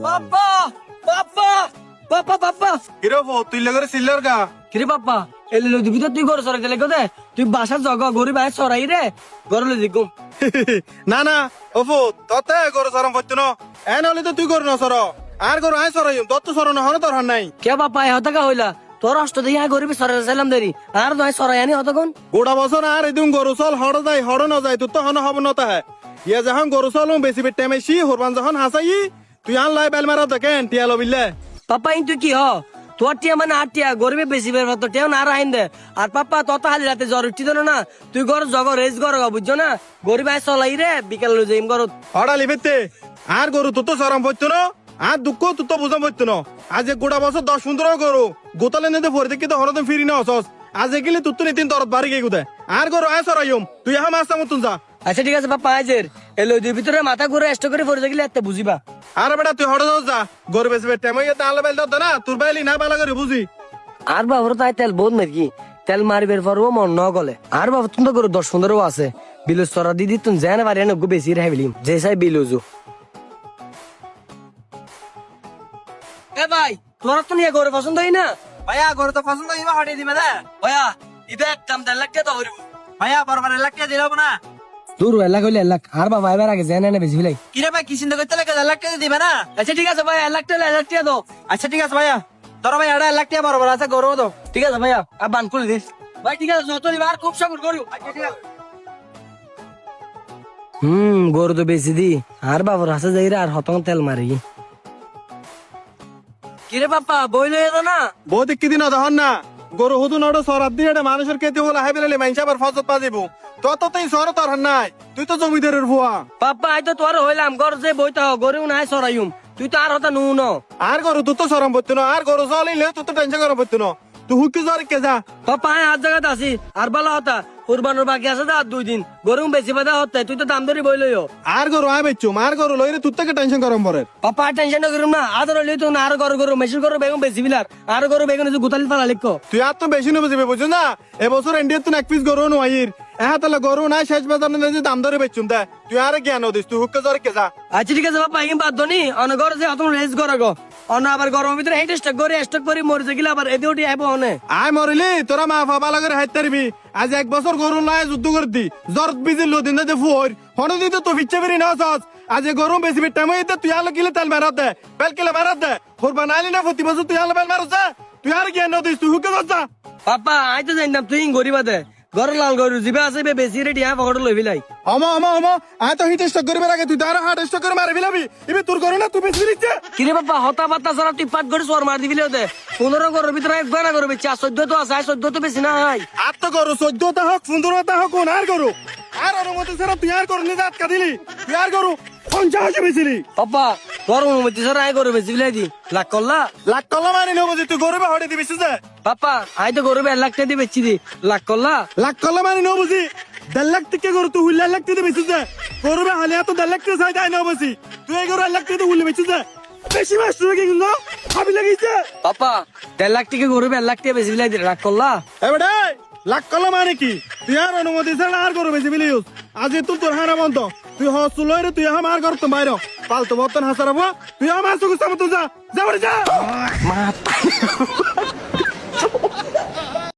বাপ্পা বাপ্পা বাপ্পা বাপ্পা কিরে তুই লগরে সিল্লার গা কিরে বাপ্পা এলে লই দিবি তো তুই ঘর সরাই দিলে দে তুই বাসা জগা গরি ভাই সরাই রে ঘর লই দিগুম না না ওফো ততে গরু সরম হচ্ছে না এন হলে তো তুই গরু না সর আর গরু আয় সরাইম তোর তো সরণ হন তোর হন নাই কে বাপ্পা এ হতা কা হইলা তোর অষ্ট দিয়ে গরিবি সরাই চাইলাম দেরি আর নয় সরাই আনি হতক্ষণ গোটা বছর আর এদিন গরু চল হড় যায় হড় না যায় তোর তো হন হব না তাহে ইয়া যখন গরু চল বেশি বেটে মেশি হরবান যখন হাসাই তুই আন লাই বেল মারা দেখেন টিয়া লবিলে পাপা ইন তুই কি হ তোর টিয়া মানে আট টিয়া গরিবে বেশি বের তো টিয়াও না রাইন দে আর পাপা তত হালি রাতে জ্বর উঠছি দেন না তুই ঘর জগ রেস ঘর বুঝছো না গরিব আয় চলাই রে বিকাল লই যাইম ঘর হড়া লিবেতে আর গরু তোর তো সরম হচ্ছে না আর দুঃখ তুই তো বুঝাম হচ্ছে না আজ গোটা বছর 10-15 গরু গোতালে নেতে ভরে দেখি তো হরদম ফিরি না হসস আজ গেলে তুই তো নিতিন তরত বাড়ি গিয়ে গুদে আর গরু আয় সরাইম তুই হা মাছ মতন যা আচ্ছা ঠিক আছে পাপা আজের এলো দুই ভিতরে মাথা ঘুরে এষ্ট করে পড়ে গেলে এত বুঝিবা আর বেটা তুই হড় যা গরু বেশি বেটে মই তাহলে বেল দত না তোর বাইলি না বালা করে বুঝি আর বাবুর তাই তেল বহুত মেরকি তেল মারি বের পরবো মন ন গলে আর বাবু তুমি তো করো 10-15 আছে বিলু সরা দিদি তুমি জানে পারি না বেশি রে বিলিম যে সাই বিলুজু এ ভাই তোর তো নিয়ে গরু পছন্দ হই না ভাইয়া গরু তো পছন্দ হইবা হটিয়ে দিবে না ভাইয়া ইবে একদম 1.5 লাখ টাকা হইব ভাইয়া বরবার লাখ টাকা দিলাম না দূর 1 লাখ হইলে 1 লাখ আর বাবা এবার আগে জানে না বেশি বিলাই কিরে ভাই কি চিন্তা করতে লাগে লাখ টাকা দিবে না আচ্ছা ঠিক আছে ভাই 1 লাখ টাকা 1 লাখ টাকা দাও আচ্ছা ঠিক আছে ভাইয়া ধরো ভাই এটা লাখ টাকা বরবার আছে গরু তো ঠিক আছে ভাইয়া আর বান করে দিস ভাই ঠিক আছে যত দিবার খুব সাগর করিও আচ্ছা ঠিক আছে গরু তো বেশি দি আর বাবুর হাসে যাইরা আর হতং তেল মারি কিরে পাপা বইলে এলো না বহুত কি দিন দহন না গরু হুদু নড়ো সরাব দিয়ে এটা মানুষের কেতে হলো হাই বেলে মাইনসা আবার ফসল পা দিব ততই সর তোর হন নাই তুই তো জমিদারের ভুয়া পাপা আই তো তোর হইলাম ঘর যে বইতা গরু নাই সরাইম তুই তো আর হতা নু ন আর গরু তুই তো সরম পড়তো না আর গরু চলিলে তুই তো টেনশন করা পড়তো না তুই হুকি জ্বর কে যা পাপা আয় আর জায়গাতে আছি আর ভালো হতা কুরবানোর বাকি আছে তো আর 2 দিন গরু বেশি বাদা হতে তুই তো দাম ধরে বইলইও আর গরু আয় বেচু মার গরু লইরে তুই থেকে টেনশন করম পরে পাপা টেনশন করুম না আদর লই তো না আর গরু মেশিন গরু বেগুন বেশি বিলার আর গরু বেগুন যে গুতালি ফালা লিখো তুই আর তো বেশি নেবে যাবে বুঝছ না এবছর ইন্ডিয়া তুই এক পিস গরু নইর তাহলে গরু নাই শেষ বাজার না দাম ধরে বেচুম দে তুই আর জ্ঞান দিস তুই হুকে জ্বর কে যা আচ্ছা ঠিক আছে বাবা এগিন বাদ দনি অনগর যে অতম রেস করো গো অন আবার গরমের ভিতরে হেড স্টক করে মরে গেলে আবার এদি ওটি আইবো অনে আয় মরিলি তোরা মা বাবা লাগরে হাইতে পারবি আজ 1 বছর গরু লয় যুদ্ধ করে দি জ্বর বিজি লদিন দে ফুর হন দি তো ফিচ্ছে বেরি না সস আজ গরম বেশি বেটা মই তুই আলো কিলে তেল মারাত দে বেল কিলে মারাত দে হোর বানাইলি না প্রতি বছর তুই আলো বেল মারছ তুই আর জ্ঞান দিস তুই হুকে যা পাপা আই তো জানতাম তুই গরিবা দে গর লাল গরু জিবে আছে বেশি রেডি হ্যাঁ পকড় লই বিলাই আমা আয় তো হিট স্টক করবে আগে তুই তার হার্ট স্টক করে মারবি লাবি ইবে তোর গরু না তুই বেশি দিচ্ছে কিরে বাবা হতা পাতা সারা তুই পাট করে সর মার দিবি দে 15 গরুর ভিতরে এক গনা গরু বেচা 14 তো আছে 14 তো বেশি না হয় আর তো গরু 14 টা হোক 15 টা হোক আর গরু আর মধ্যে সারা তুই আর গরু নিয়ে আটকা দিলি তুই আর গরু 50 বেচিলি পাপা তোর মধ্যে সারা আই গরু বেশি বিলাই দি লাখ করলা লাখ কলা মানি নেবো যে তুই গরু হড়ে দিবি যে পাপা আই তো গরু 1 লাখ টাকা দিয়ে বেচি দি লাখ করলা লাখ কলা মানি নেবো বুঝি 1.5 লাখ টাকা গরু তুই 1 লাখ টাকা বেচিস যে গরু হালে এত 1.5 লাখ টাকা চাই দেয় নেবো বুঝি তুই এই গরু 1 লাখ টাকা হুলে বেচিস যে বেশি মাস তুই কি না ভাবি লাগিছে পাপা 1.5 লাখ টাকা গরু 1 লাখ টাকা বেশি বিলাই দি লাখ করলা এবারে লাখ কলা মানে কি তুই আর অনুমতি ছাড়া আর গরু বেশি বিলিউস আজ তুই তোর হারা বন্ধ তুই হসু লইরে তুই আমার ঘর তো বাইরে পালতো বর্তন হাসারাবো তুই আমার সুখ সামতো যা যা বাড়ি যা